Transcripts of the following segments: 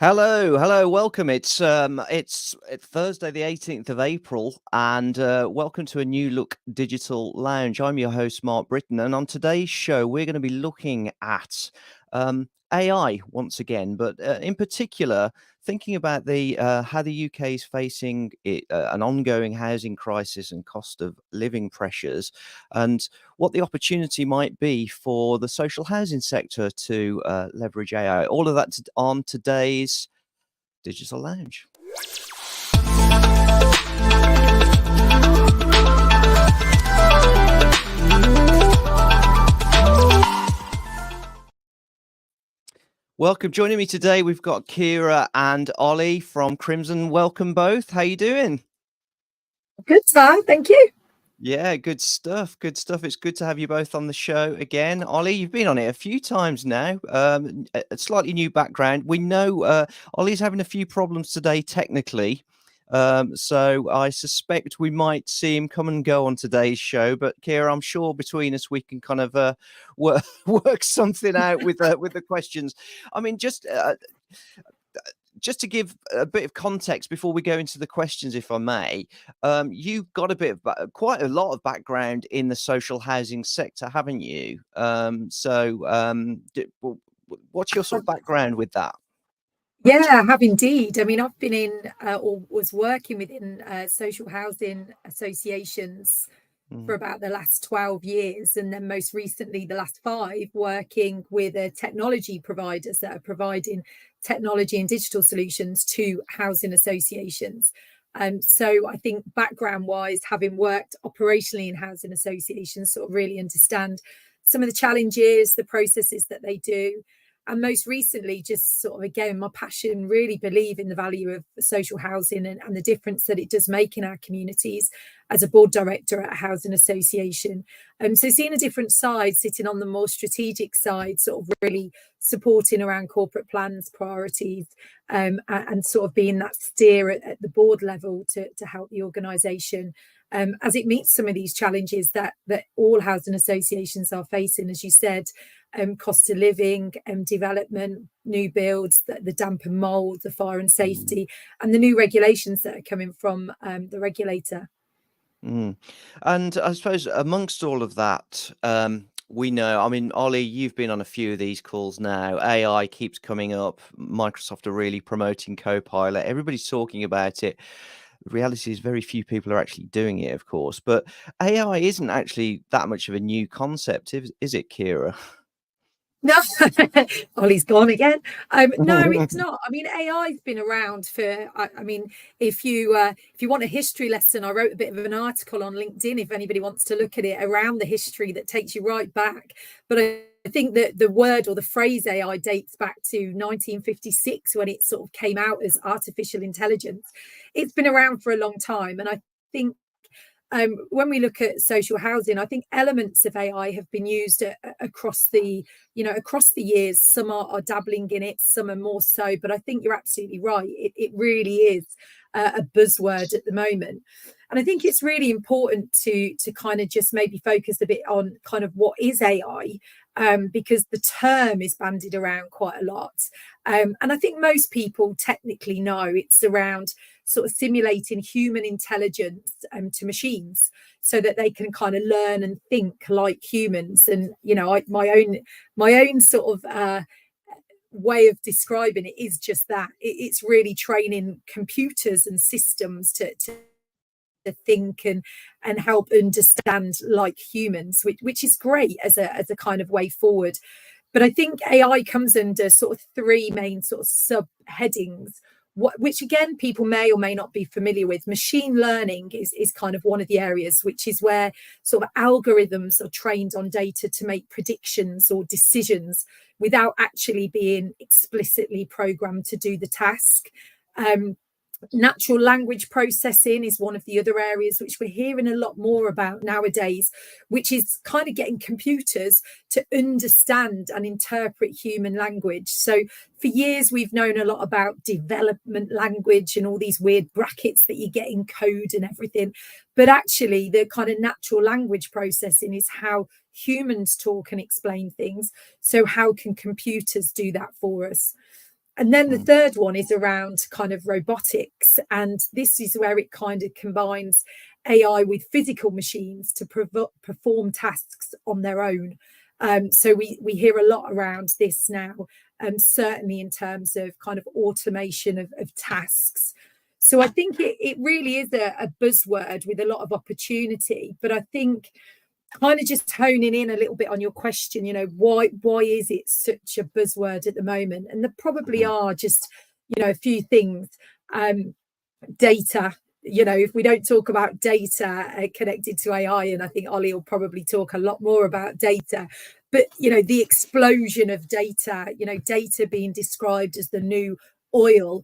Hello, welcome. It's Thursday, the 18th of April, and welcome to a New Look Digital Lounge. I'm your host, Mark Britton, and on today's show, we're going to be looking at AI once again, but in particular, thinking about the how the UK is facing an ongoing housing crisis and cost of living pressures, and what the opportunity might be for the social housing sector to leverage AI. All of that on today's Digital Lounge. Welcome. Joining me today, we've got Kira and Ollie from Crimson. Welcome both. How you doing? Good, Simon. Thank you. Yeah, good stuff. Good stuff. It's good to have you both on the show again. Ollie, you've been on it a few times now. A slightly new background. We know Ollie's having a few problems today technically. So I suspect we might see him come and go on today's show. But Kira, I'm sure between us we can kind of work something out with the questions. I mean, just to give a bit of context before we go into the questions, if I may, you've got quite a lot of background in the social housing sector, haven't you? What's your sort of background with that? Yeah, I have indeed. I mean, I've been in or was working within social housing associations for about the last 12 years. And then most recently, the last 5, working with technology providers that are providing technology and digital solutions to housing associations. So I think background wise, having worked operationally in housing associations, sort of really understand some of the challenges, the processes that they do. And most recently, just sort of, again, my passion, really believe in the value of social housing and the difference that it does make in our communities as a board director at a housing association. So seeing a different side, sitting on the more strategic side, sort of really supporting around corporate plans, priorities, and sort of being that steer at the board level to help the organisation as it meets some of these challenges that all housing associations are facing, as you said. Cost of living, development, new builds, the damp and mould, the fire and safety, and the new regulations that are coming from the regulator. And I suppose amongst all of that, we know, I mean, Ollie, you've been on a few of these calls now. AI keeps coming up. Microsoft are really promoting Copilot. Everybody's talking about it. The reality is very few people are actually doing it, of course. But AI isn't actually that much of a new concept, is it, Kira? No, Ollie's gone again. No, it's not. I mean, AI's been around for. I mean, if you want a history lesson, I wrote a bit of an article on LinkedIn. If anybody wants to look at it, around the history that takes you right back. But I think that the word or the phrase AI dates back to 1956 when it sort of came out as artificial intelligence. It's been around for a long time, and I think. When we look at social housing, I think elements of AI have been used across the years. Some are dabbling in it, some are more so. But I think you're absolutely right. It really is a buzzword at the moment, and I think it's really important to kind of just maybe focus a bit on kind of what is AI. Because the term is bandied around quite a lot. And I think most people technically know it's around sort of simulating human intelligence to machines so that they can kind of learn and think like humans. And, my own sort of way of describing it is just that. It's really training computers and systems to think and help understand like humans, which is great as a kind of way forward. But I think AI comes under sort of 3 main sort of subheadings, which again people may or may not be familiar with. Machine learning is kind of one of the areas, which is where sort of algorithms are trained on data to make predictions or decisions without actually being explicitly programmed to do the task. Natural language processing is one of the other areas which we're hearing a lot more about nowadays, which is kind of getting computers to understand and interpret human language. So for years, we've known a lot about development language and all these weird brackets that you get in code and everything. But actually, the kind of natural language processing is how humans talk and explain things. So how can computers do that for us? And then the third one is around kind of robotics. And this is where it kind of combines AI with physical machines to perform tasks on their own. So we hear a lot around this now, certainly in terms of kind of automation of tasks. So I think it really is a buzzword with a lot of opportunity. But I think kind of just honing in a little bit on your question, why is it such a buzzword at the moment? And there probably are just, a few things. Data, if we don't talk about data connected to AI, and I think Ollie will probably talk a lot more about data, but the explosion of data, data being described as the new oil,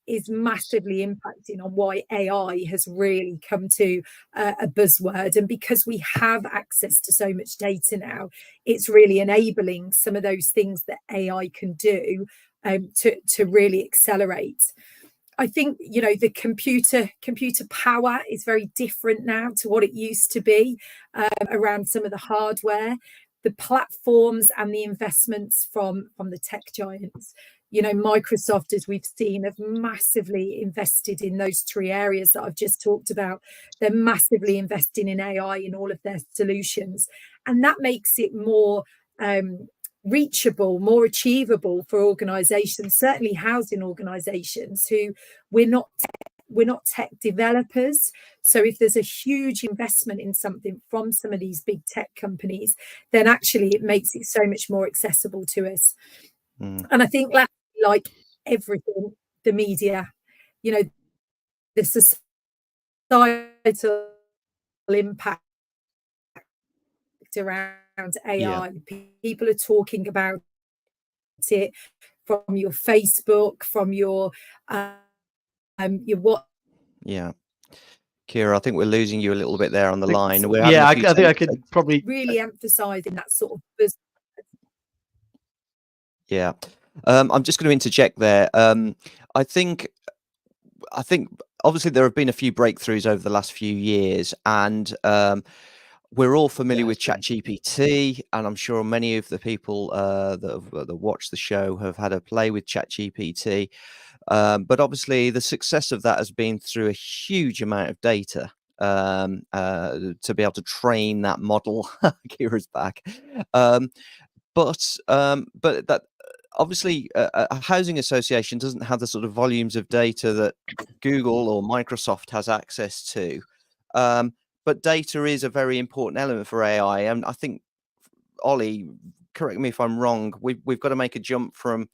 is massively impacting on why AI has really come to a buzzword. And because we have access to so much data now, it's really enabling some of those things that AI can do, to really accelerate. I think the computer power is very different now to what it used to be, around some of the hardware, the platforms, and the investments from the tech giants. Microsoft, as we've seen, have massively invested in those three areas that I've just talked about. They're massively investing in AI in all of their solutions, and that makes it more reachable, more achievable for organizations, certainly housing organizations who we're not tech developers. So if there's a huge investment in something from some of these big tech companies, then actually it makes it so much more accessible to us. And I think, like everything, the media, the societal impact around AI. People are talking about it from your Facebook, from your what. Yeah. Kira, I think we're losing you a little bit there on the line. We're I think I could probably really emphasising that sort of business. Yeah. I'm just going to interject there. I think obviously there have been a few breakthroughs over the last few years, and we're all familiar with ChatGPT, and I'm sure many of the people that watch the show have had a play with ChatGPT. But obviously the success of that has been through a huge amount of data, to be able to train that model. Kira's back. But that obviously a housing association doesn't have the sort of volumes of data that Google or Microsoft has access to. But data is a very important element for AI, and I think, Ollie, correct me if I'm wrong, we've got to make a jump from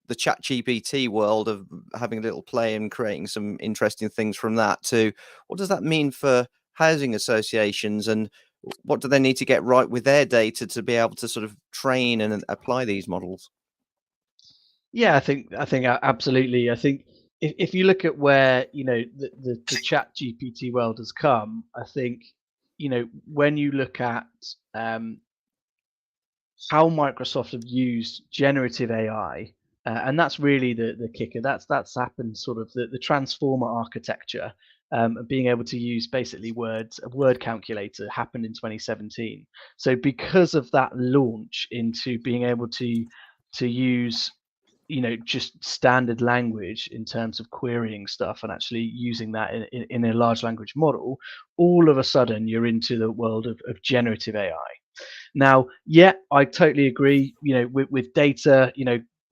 the ChatGPT world of having a little play and creating some interesting things from that to what does that mean for housing associations, and what do they need to get right with their data to be able to sort of train and apply these models? Yeah, I think absolutely. I think if you look at where the Chat GPT world has come, I think when you look at how Microsoft have used generative AI, and that's really the kicker. That's happened sort of the transformer architecture, being able to use basically a word calculator happened in 2017. So because of that launch into being able to use just standard language in terms of querying stuff and actually using that in a large language model, all of a sudden you're into the world of generative AI. Now, yeah, I totally agree. With data,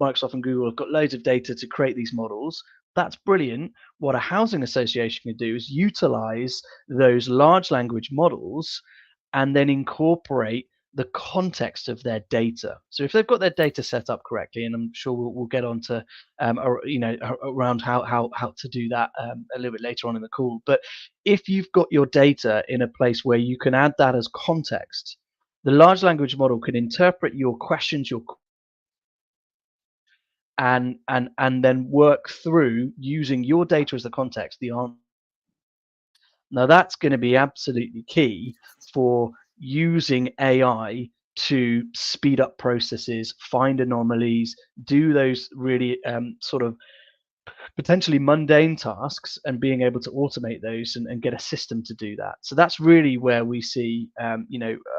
Microsoft and Google have got loads of data to create these models. That's brilliant. What a housing association can do is utilize those large language models and then incorporate the context of their data. So if they've got their data set up correctly, and I'm sure we'll get on to around how to do that a little bit later on in the call. But if you've got your data in a place where you can add that as context, the large language model can interpret your questions, and then work through using your data as the context, the answer. Now that's going to be absolutely key for using AI to speed up processes, find anomalies, do those really sort of potentially mundane tasks, and being able to automate those and get a system to do that. So that's really where we see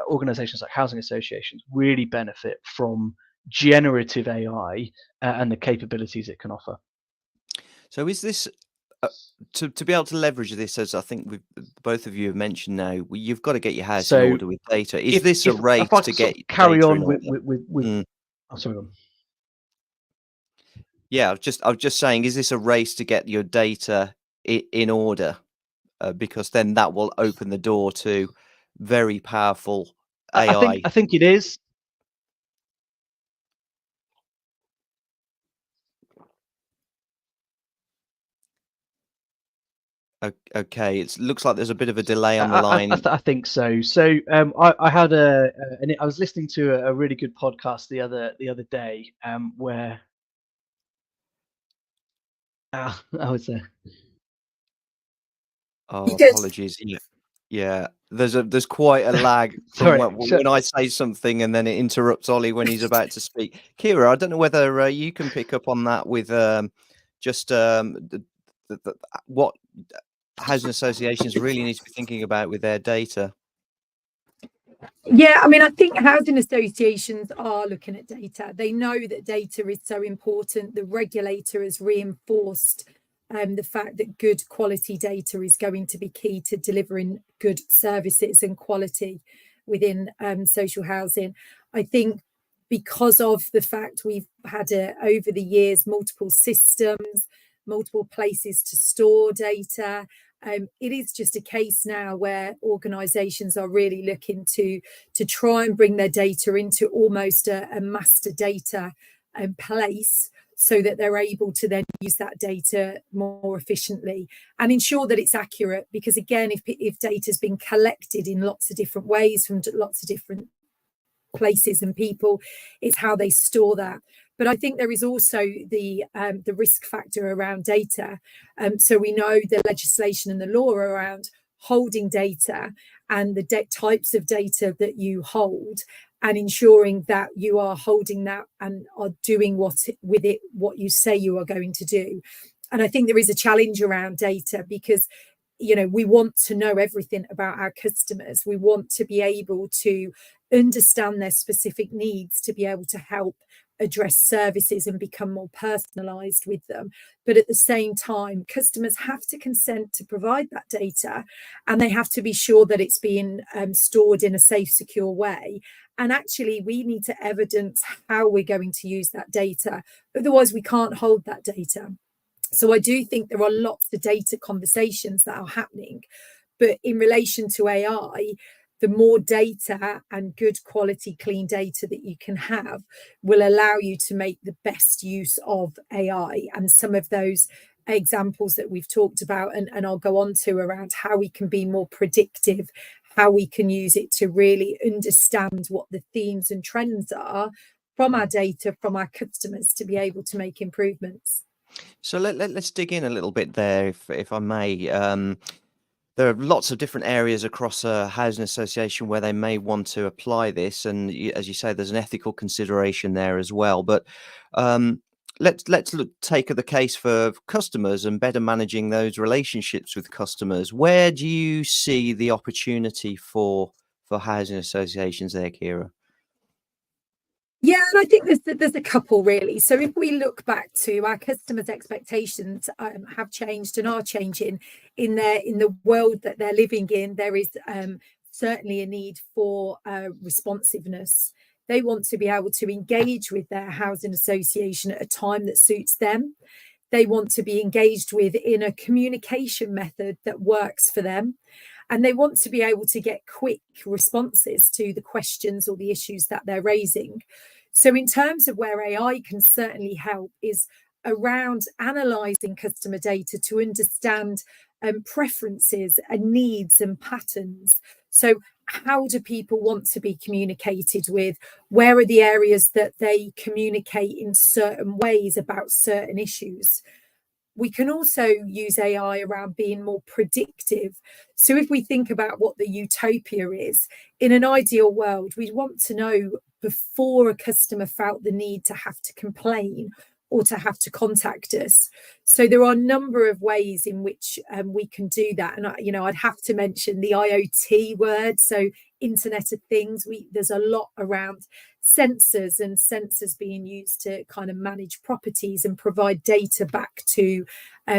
organizations like housing associations really benefit from generative AI and the capabilities it can offer. So is this to be able to leverage this, as I think both of you have mentioned now, you've got to get your house in So order with data. Is this a if race I to could sort get of carry data on in order? with oh, sorry, go on. Yeah, I was just saying, is this a race to get your data in order? Because then that will open the door to very powerful AI. I think it is. Okay, it looks like there's a bit of a delay on the line. I think so. So I had I was listening to a really good podcast the other day where I was Oh, Because apologies. Yeah. There's quite a lag from sorry. when I say something and then it interrupts Ollie when he's about to speak. Kira, I don't know whether you can pick up on that with just what housing associations really need to be thinking about with their data. Yeah, I mean, I think housing associations are looking at data. They know that data is so important. The regulator has reinforced the fact that good quality data is going to be key to delivering good services and quality within social housing. I think because of the fact we've had over the years multiple systems, multiple places to store data. It is just a case now where organisations are really looking to try and bring their data into almost a master data place, so that they're able to then use that data more efficiently and ensure that it's accurate. Because again, if data has been collected in lots of different ways from lots of different places and people, it's how they store that. But I think there is also the risk factor around data. So we know the legislation and the law around holding data and the types of data that you hold, and ensuring that you are holding that and are doing what you say you are going to do. And I think there is a challenge around data because we want to know everything about our customers. We want to be able to understand their specific needs to be able to help address services and become more personalized with them. But at the same time, customers have to consent to provide that data, and they have to be sure that it's being stored in a safe, secure way. And actually, we need to evidence how we're going to use that data. Otherwise, we can't hold that data. So I do think there are lots of data conversations that are happening. But in relation to AI, the more data and good quality, clean data that you can have will allow you to make the best use of AI. And some of those examples that we've talked about, and I'll go on to, around how we can be more predictive, how we can use it to really understand what the themes and trends are from our data, from our customers, to be able to make improvements. So let's dig in a little bit there, if I may. There are lots of different areas across a housing association where they may want to apply this, and as you say, there's an ethical consideration there as well. But let's take the case for customers and better managing those relationships with customers. Where do you see the opportunity for housing associations there, Kira? Yeah, and I think there's a couple really. So if we look back to our customers' expectations, have changed and are changing in the world that they're living in. There is certainly a need for responsiveness. They want to be able to engage with their housing association at a time that suits them. They want to be engaged with in a communication method that works for them. And they want to be able to get quick responses to the questions or the issues that they're raising. So in terms of where AI can certainly help is around analysing customer data to understand preferences and needs and patterns. So how do people want to be communicated with? Where are the areas that they communicate in certain ways about certain issues? We can also use AI around being more predictive. So if we think about what the utopia is, in an ideal world, we'd want to know before a customer felt the need to have to complain, or to have to contact us. So there are a number of ways in which we can do that. And I'd have to mention the IoT word, so Internet of Things. There's a lot around sensors being used to kind of manage properties and provide data back to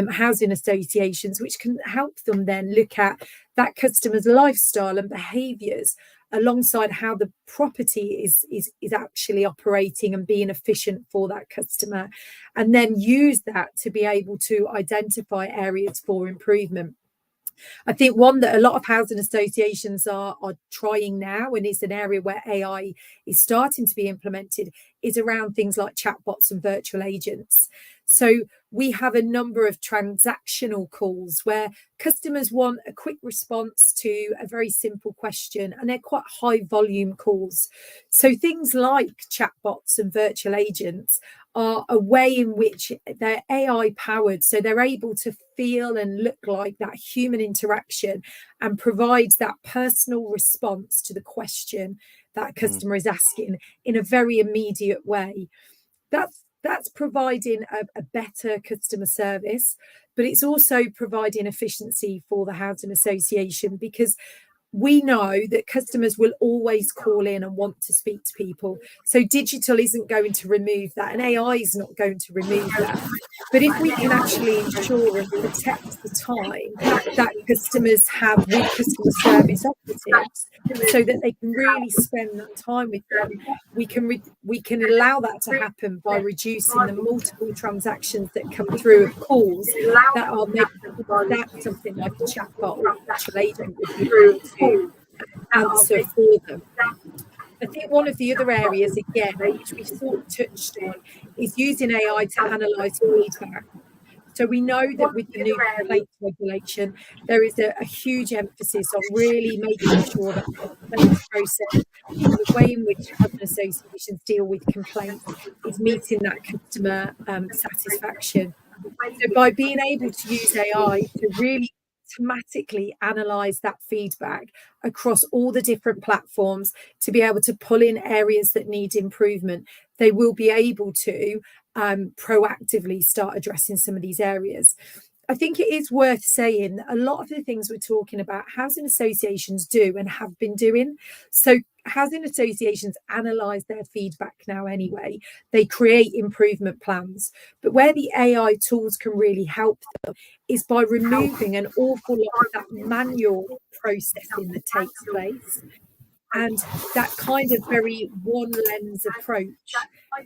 housing associations, which can help them then look at that customer's lifestyle and behaviours alongside how the property is actually operating and being efficient for that customer, and then use that to be able to identify areas for improvement. I think one that a lot of housing associations are trying now, and is an area where AI is starting to be implemented, is around things like chatbots and virtual agents. So we have a number of transactional calls where customers want a quick response to a very simple question, and they're quite high volume calls. So things like chatbots and virtual agents are a way in which they're AI powered, so they're able to feel and look like that human interaction and provides that personal response to the question that customer is asking in a very immediate way. That's providing a better customer service, but it's also providing efficiency for the housing association, because we know that customers will always call in and want to speak to people. So digital isn't going to remove that, and AI is not going to remove that. But if we can actually ensure and protect the time that customers have with customer service operatives, so that they can really spend that time with them, we can allow that to happen by reducing the multiple transactions that come through of calls that are maybe that something like a chatbot or a virtual agent would be able to answer for them. I think one of the other areas, again, which we sort of touched on, is using AI to analyse feedback. So we know that with the new complaints regulation, there is a huge emphasis on really making sure that the complaints process and the way in which housing associations deal with complaints is meeting that customer satisfaction. So by being able to use AI to really automatically analyze that feedback across all the different platforms, to be able to pull in areas that need improvement, they will be able to proactively start addressing some of these areas. I think it is worth saying that a lot of the things we're talking about, housing associations do and have been doing. So housing associations analyse their feedback now anyway. They create improvement plans. But where the AI tools can really help them is by removing an awful lot of that manual processing that takes place, and that kind of very one lens approach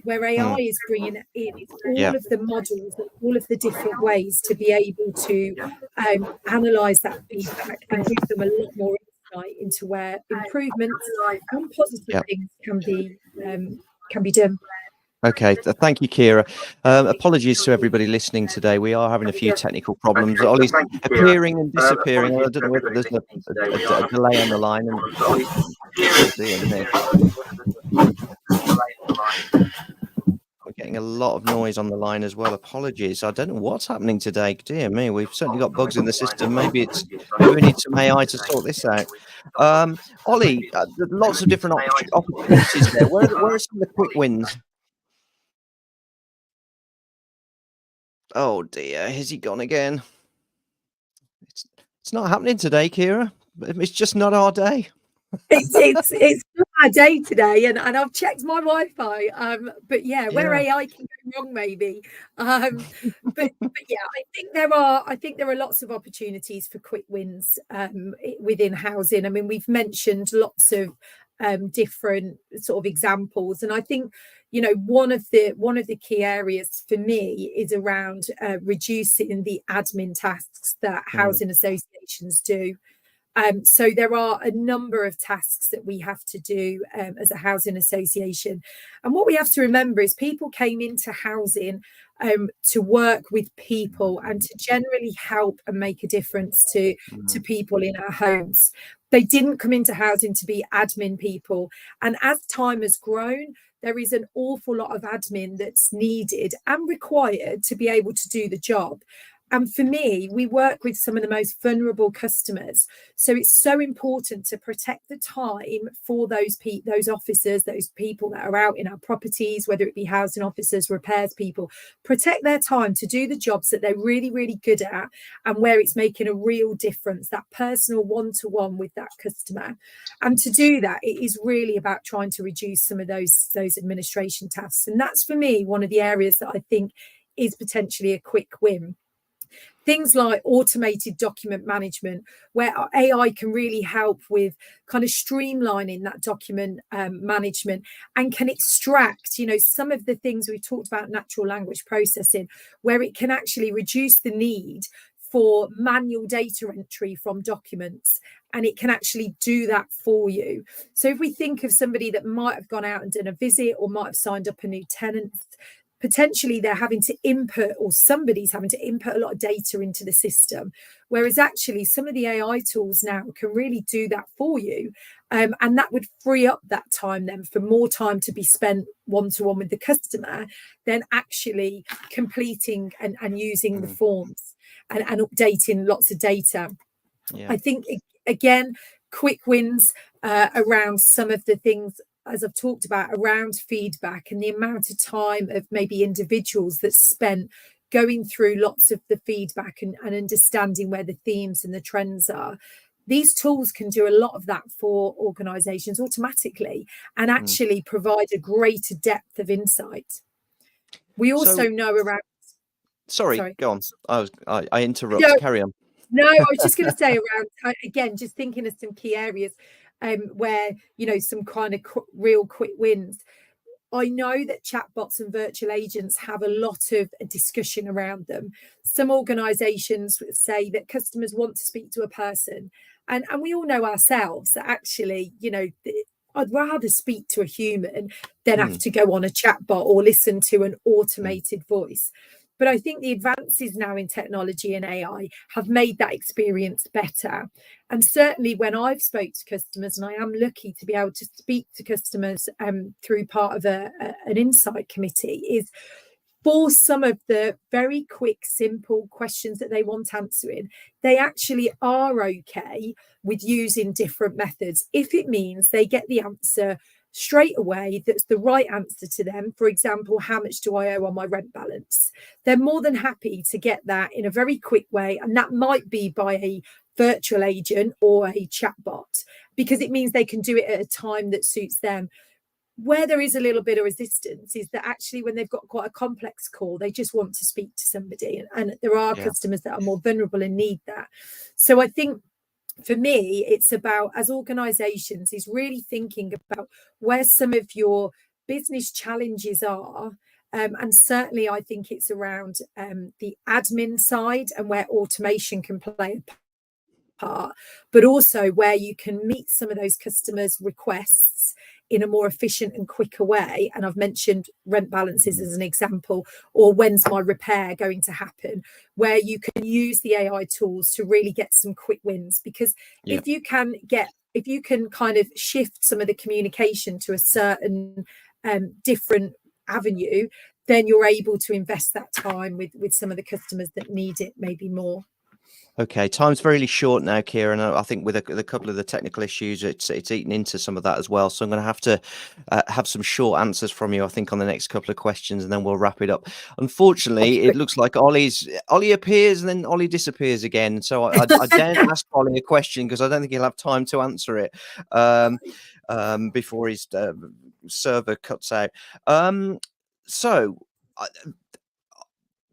where AI is bringing in all of the models and all of the different ways to be able to analyse that feedback and give them a lot more insight into where improvements and positive things can be done. Okay, thank you, Kira. Apologies to everybody listening today. We are having a few technical problems. Ollie's appearing and disappearing. I don't know whether there's a delay on the line. We're getting a lot of noise on the line as well. Apologies. I don't know what's happening today. Dear me, we've certainly got bugs in the system. Maybe we need some AI to sort this out. Ollie, lots of different opportunities there. Where are some of the quick wins? Oh dear, has he gone again? It's not happening today, Kira. It's just not our day. It's not our day today, and I've checked my Wi-Fi. But yeah, where AI can go wrong, maybe. But yeah, I think there are lots of opportunities for quick wins within housing. I mean, we've mentioned lots of different sort of examples, and I think one of the key areas for me is around reducing the admin tasks that housing associations do. So there are a number of tasks that we have to do as a housing association, and what we have to remember is people came into housing to work with people and to generally help and make a difference to people in our homes. They didn't come into housing to be admin people, and as time has grown, there is an awful lot of admin that's needed and required to be able to do the job. And for me, we work with some of the most vulnerable customers. So it's so important to protect the time for those officers, those people that are out in our properties, whether it be housing officers, repairs people, protect their time to do the jobs that they're really, really good at and where it's making a real difference, that personal one-to-one with that customer. And to do that, it is really about trying to reduce some of those administration tasks. And that's, for me, one of the areas that I think is potentially a quick win. Things like automated document management, where AI can really help with kind of streamlining that document management and can extract, some of the things we've talked about, natural language processing, where it can actually reduce the need for manual data entry from documents, and it can actually do that for you. So if we think of somebody that might have gone out and done a visit or might have signed up a new tenant, potentially they're having to input, or somebody's having to input a lot of data into the system, whereas actually some of the AI tools now can really do that for you, and that would free up that time then for more time to be spent one-to-one with the customer than actually completing and using the forms and updating lots of data. I think, again, quick wins around some of the things, as I've talked about, around feedback and the amount of time of maybe individuals that spent going through lots of the feedback and understanding where the themes and the trends are. These tools can do a lot of that for organisations automatically and actually provide a greater depth of insight. We also know around... Sorry, go on. I interrupt. No, Carry on. No, I was just going to say around, again, just thinking of some key areas where, some kind of real quick wins. I know that chatbots and virtual agents have a lot of discussion around them. Some organisations say that customers want to speak to a person. And we all know ourselves that actually, I'd rather speak to a human than have to go on a chatbot or listen to an automated voice. But I think the advances now in technology and AI have made that experience better. And certainly when I've spoke to customers, and I am lucky to be able to speak to customers through part of an insight committee, is for some of the very quick, simple questions that they want answering, they actually are okay with using different methods if it means they get the answer straight away that's the right answer to them. For example, how much do I owe on my rent balance? They're more than happy to get that in a very quick way, and that might be by a virtual agent or a chatbot, because it means they can do it at a time that suits them. Where there is a little bit of resistance is that actually when they've got quite a complex call, they just want to speak to somebody, and there are customers that are more vulnerable and need that. So I think for me, it's about, as organisations, is really thinking about where some of your business challenges are. And certainly I think it's around the admin side and where automation can play a part, but also where you can meet some of those customers' requests in a more efficient and quicker way. And I've mentioned rent balances as an example, or when's my repair going to happen, where you can use the AI tools to really get some quick wins. Because if you can kind of shift some of the communication to a certain different avenue, then you're able to invest that time with some of the customers that need it maybe more. Okay, time's really short now, Kieran. I think with a couple of the technical issues, it's eaten into some of that as well. So I'm going to have to have some short answers from you, I think, on the next couple of questions, and then we'll wrap it up. Unfortunately, it looks like Ollie appears and then Ollie disappears again. So I daren't ask Ollie a question because I don't think he'll have time to answer it before his server cuts out.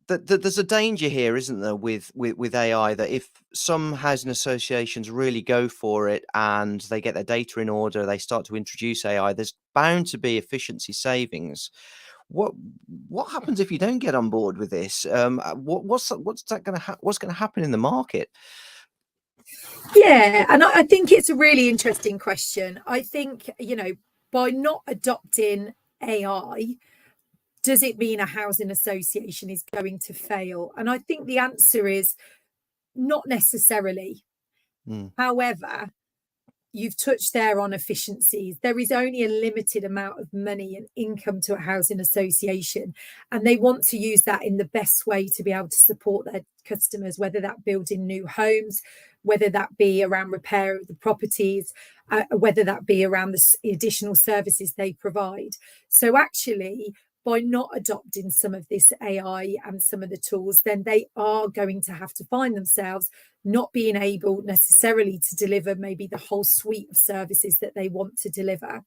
There's a danger here, isn't there, with AI, that if some housing associations really go for it and they get their data in order, they start to introduce AI, there's bound to be efficiency savings. What happens if you don't get on board with this? What's going to happen in the market? Yeah, and I think it's a really interesting question. I think, by not adopting AI, does it mean a housing association is going to fail? And I think the answer is not necessarily. However, you've touched there on efficiencies. There is only a limited amount of money and income to a housing association, and they want to use that in the best way to be able to support their customers, whether that building new homes, whether that be around repair of the properties, whether that be around the additional services they provide. So actually, by not adopting some of this AI and some of the tools, then they are going to have to find themselves not being able necessarily to deliver maybe the whole suite of services that they want to deliver.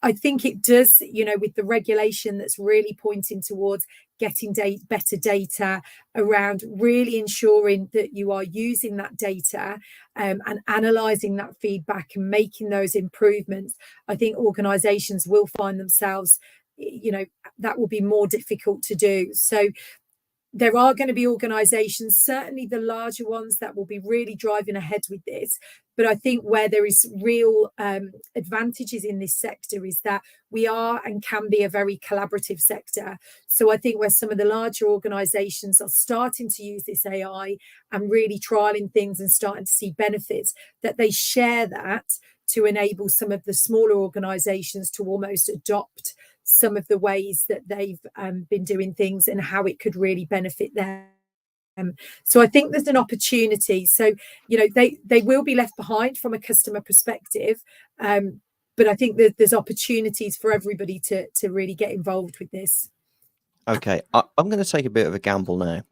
I think it does, with the regulation that's really pointing towards getting better data around really ensuring that you are using that data and analysing that feedback and making those improvements. I think organisations will find themselves, that will be more difficult to do. So there are going to be organisations, certainly the larger ones, that will be really driving ahead with this. But I think where there is real advantages in this sector is that we are and can be a very collaborative sector. So I think where some of the larger organisations are starting to use this AI and really trialling things and starting to see benefits, that they share that to enable some of the smaller organisations to almost adopt some of the ways that they've been doing things and how it could really benefit them. So I think there's an opportunity. So, they will be left behind from a customer perspective, but I think that there's opportunities for everybody to really get involved with this. Okay, I'm going to take a bit of a gamble now,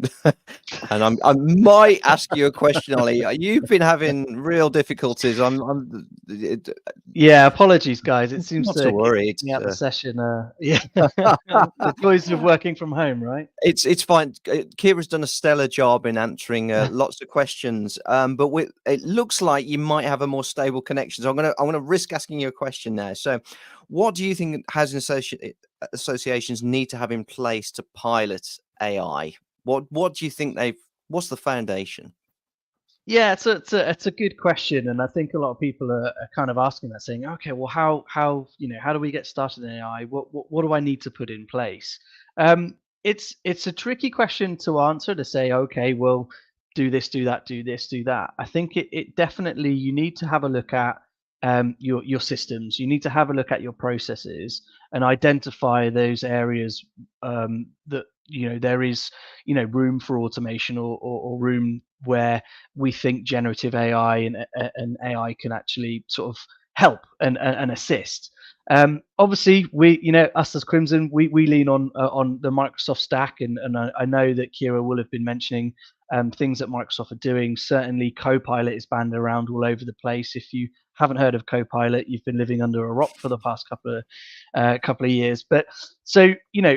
and I might ask you a question, Ollie. You've been having real difficulties. Yeah, apologies, guys. It seems Not to worry. It's at the session. Yeah, the joys of working from home, right? It's fine. Kira's done a stellar job in answering lots of questions, but it looks like you might have a more stable connection. So I'm gonna risk asking you a question now. So, what do you think housing associations need to have in place to pilot AI? What do you think what's the foundation? Yeah, it's a good question, and I think a lot of people are kind of asking that, saying, okay, well, how how do we get started in AI? What do I need to put in place? It's a tricky question to answer, to say, okay, well, do this, do that, do this, do that. I think it definitely, you need to have a look at your systems. You need to have a look at your processes and identify those areas that there is room for automation, or room where we think generative AI and AI can actually sort of help and assist. Obviously, us as Crimson, we lean on the Microsoft stack, and I know that Kira will have been mentioning things that Microsoft are doing. Certainly, Copilot is banded around all over the place. If you haven't heard of Copilot, you've been living under a rock for the past couple of years. But so,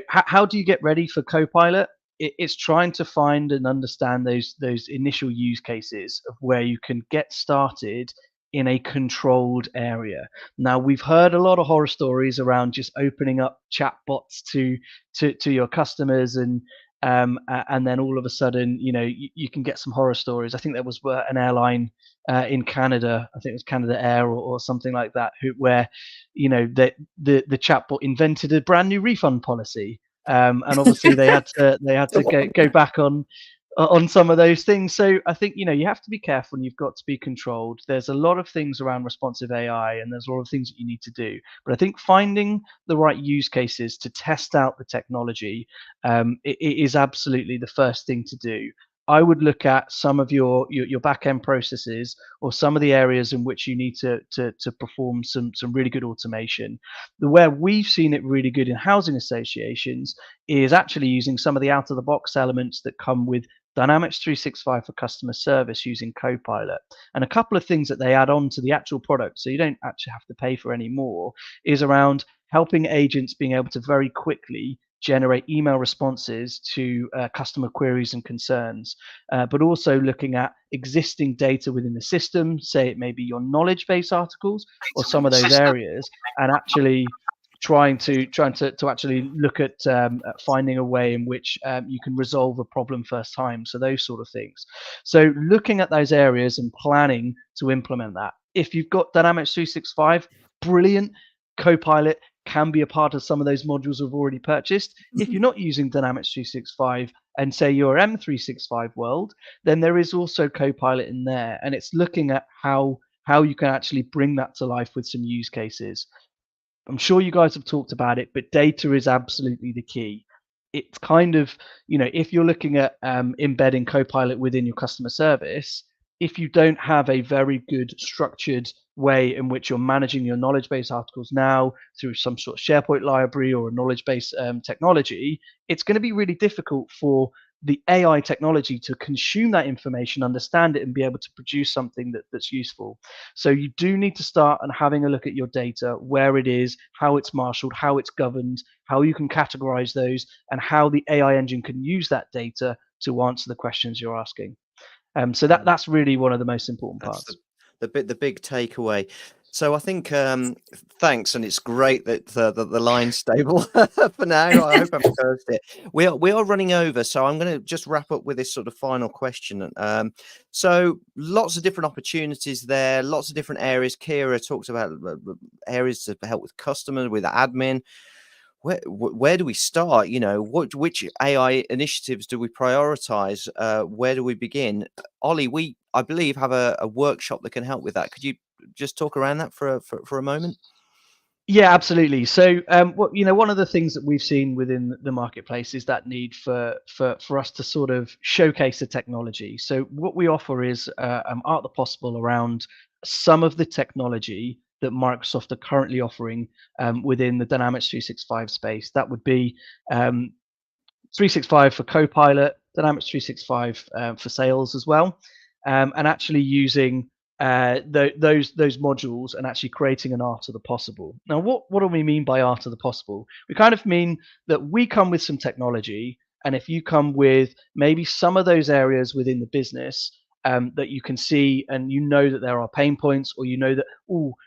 how do you get ready for Copilot? It's trying to find and understand those initial use cases of where you can get started in a controlled area. Now, we've heard a lot of horror stories around just opening up chatbots to your customers, and then all of a sudden, you can get some horror stories. I think there was an airline in Canada, I think it was Canada Air or something like that, where the chatbot invented a brand new refund policy, and obviously they had to go back on some of those things. So I think you have to be careful, and you've got to be controlled. There's a lot of things around responsive AI, and there's a lot of things that you need to do. But I think finding the right use cases to test out the technology, it is absolutely the first thing to do. I would look at some of your back end processes, or some of the areas in which you need to perform some really good automation. Where we've seen it really good in housing associations is actually using some of the out of the box elements that come with Dynamics 365 for customer service using Copilot. And a couple of things that they add on to the actual product, so you don't actually have to pay for any more, is around helping agents being able to very quickly generate email responses to customer queries and concerns, but also looking at existing data within the system, say it may be your knowledge base articles or some of those areas, and actually trying to actually look at finding a way in which you can resolve a problem first time. So those sort of things. So looking at those areas and planning to implement that. If you've got Dynamics 365, brilliant. Copilot can be a part of some of those modules we've already purchased. If you're not using Dynamics 365 and say you're M365 world, then there is also Copilot in there, and it's looking at how how you can actually bring that to life with some use cases. I'm sure you guys have talked about it, but data is absolutely the key. It's kind of, if you're looking at embedding Copilot within your customer service, if you don't have a very good structured way in which you're managing your knowledge base articles now through some sort of SharePoint library or a knowledge base technology, it's going to be really difficult for the AI technology to consume that information, understand it, and be able to produce something that's useful. So you do need to start and having a look at your data, where it is, how it's marshaled, how it's governed, how you can categorize those, and how the AI engine can use that data to answer the questions you're asking. So that's really one of the most important That's parts. the big takeaway. So I think thanks, and it's great that the line's stable for now. I hope I've cursed it. We are running over, so I'm going to just wrap up with this sort of final question. So lots of different opportunities there, lots of different areas. Kira talked about areas to help with customers, with admin. Where do we start? Which AI initiatives do we prioritize? Where do we begin? Ollie, I believe have a workshop that can help with that. Could you just talk around that for a moment? Yeah, absolutely. So, one of the things that we've seen within the marketplace is that need for us to sort of showcase the technology. So, what we offer is Art the Possible around some of the technology that Microsoft are currently offering within the Dynamics 365 space. That would be 365 for Copilot, Dynamics 365 for sales as well, and actually using those modules and actually creating an art of the possible. Now, what do we mean by art of the possible? We kind of mean that we come with some technology, and if you come with maybe some of those areas within the business that you can see, and that there are pain points, or that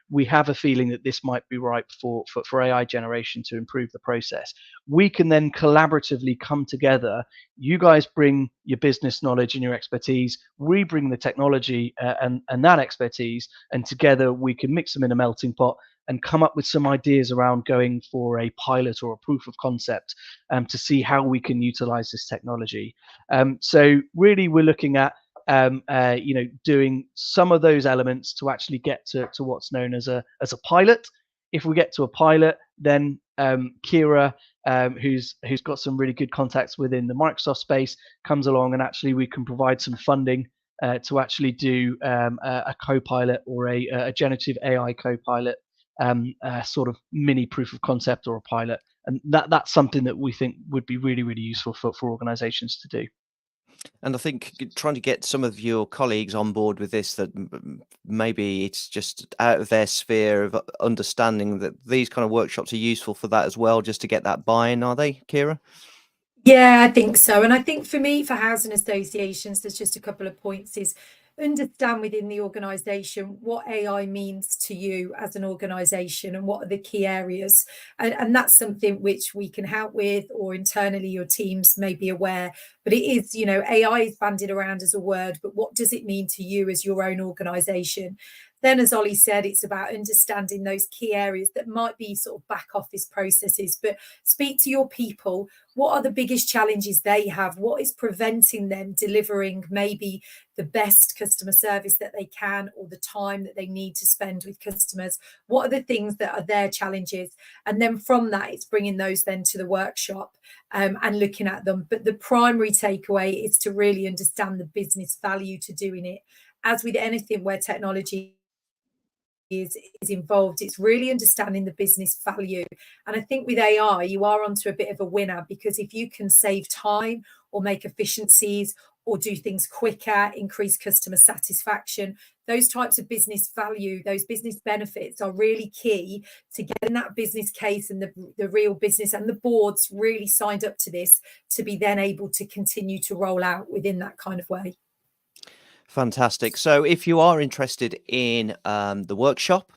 we have a feeling that this might be ripe for AI generation to improve the process, we can then collaboratively come together. You guys bring your business knowledge and your expertise, we bring the technology and that expertise, and together we can mix them in a melting pot and come up with some ideas around going for a pilot or a proof of concept to see how we can utilize this technology. So really we're looking at doing some of those elements to actually get to what's known as a pilot. If we get to a pilot, then Kira, who's got some really good contacts within the Microsoft space, comes along, and actually we can provide some funding to actually do a Copilot or a generative AI Copilot sort of mini proof of concept or a pilot, and that's something that we think would be really, really useful for organizations to do. And I think trying to get some of your colleagues on board with this, that maybe it's just out of their sphere of understanding, that these kind of workshops are useful for that as well, just to get that buy-in, are they, Kira? Yeah, I think so. And I think for me, for housing associations, there's just a couple of points: is understand within the organisation what AI means to you as an organisation and what are the key areas. And that's something which we can help with, or internally your teams may be aware. But it is, AI is bandied around as a word, but what does it mean to you as your own organisation? Then, as Ollie said, it's about understanding those key areas that might be sort of back office processes, but speak to your people. What are the biggest challenges they have? What is preventing them delivering maybe the best customer service that they can, or the time that they need to spend with customers? What are the things that are their challenges? And then from that, it's bringing those then to the workshop and looking at them. But the primary takeaway is to really understand the business value to doing it. As with anything where technology is involved, it's really understanding the business value. And I think with AI, you are onto a bit of a winner, because if you can save time or make efficiencies or do things quicker, increase customer satisfaction, those types of business value, those business benefits are really key to getting that business case and the real business and the boards really signed up to this, to be then able to continue to roll out within that kind of way. Fantastic. So if you are interested in the workshop,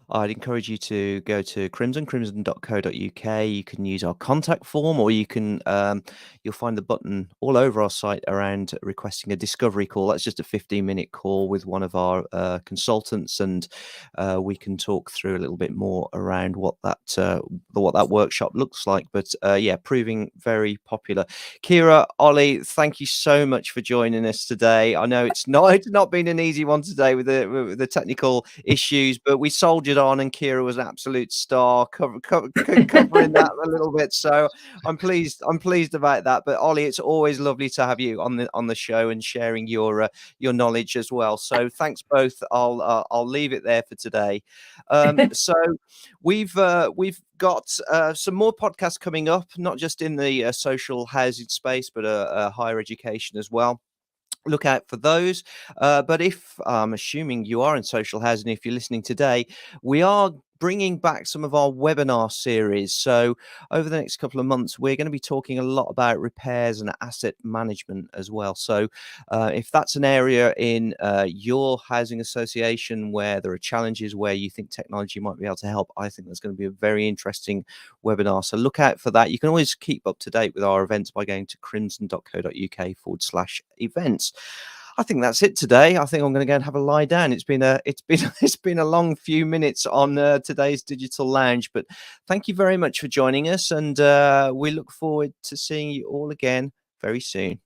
I'd encourage you to go to crimson.co.uk. You can use our contact form, or you can you'll find the button all over our site around requesting a discovery call. That's just a 15-minute call with one of our consultants, and we can talk through a little bit more around what that workshop looks like. But yeah, proving very popular. Kira, Ollie, thank you so much for joining us today. I know it's not been an easy one today with the technical issues, but we soldiered on, and Kira was an absolute star covering that a little bit. So I'm pleased about that. But Ollie, it's always lovely to have you on the show and sharing your knowledge as well. So thanks both. I'll leave it there for today. So we've got some more podcasts coming up, not just in the social housing space, but higher education as well. Look out for those. But if I'm assuming you are in social housing, if you're listening today, we are bringing back some of our webinar series. So over the next couple of months, we're going to be talking a lot about repairs and asset management as well. So if that's an area in your housing association where there are challenges, where you think technology might be able to help, I think that's going to be a very interesting webinar. So look out for that. You can always keep up to date with our events by going to crimson.co.uk/events. I think that's it today. I think I'm going to go and have a lie down. It's been a long few minutes on today's Digital Lounge, but thank you very much for joining us, and we look forward to seeing you all again very soon.